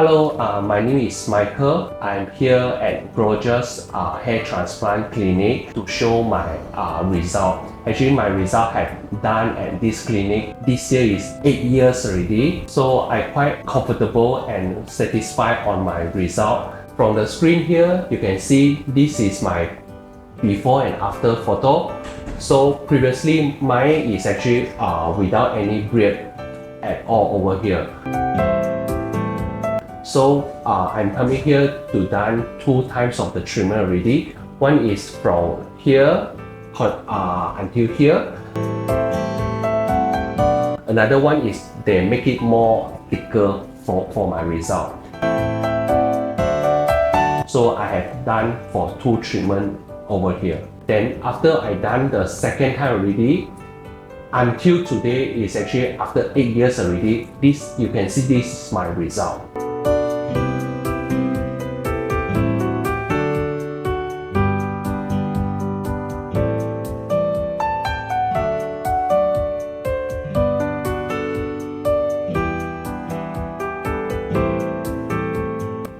Hello, my name is Michael. I'm here at GLOJAS Hair Transplant Clinic to show my result. Actually, my result have done at this clinic. This year is 8 years already, so I'm quite comfortable and satisfied on my result. From the screen here, you can see this is my before and after photo. So previously, mine is actually without any beard at all over here. So I'm coming here to done 2 times of the treatment already. One is from here until here. Another one is they make it more thicker for my result. So I have done for 2 treatments over here. Then after I done the second time already, until today is actually after 8 years already. This you can see this is my result.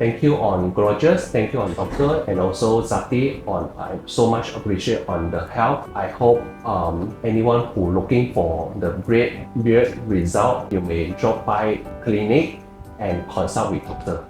Thank you on GLOJAS, thank you on doctor, and also Zati I so much appreciate on the help. I hope anyone who looking for the beard result, you may drop by clinic and consult with doctor.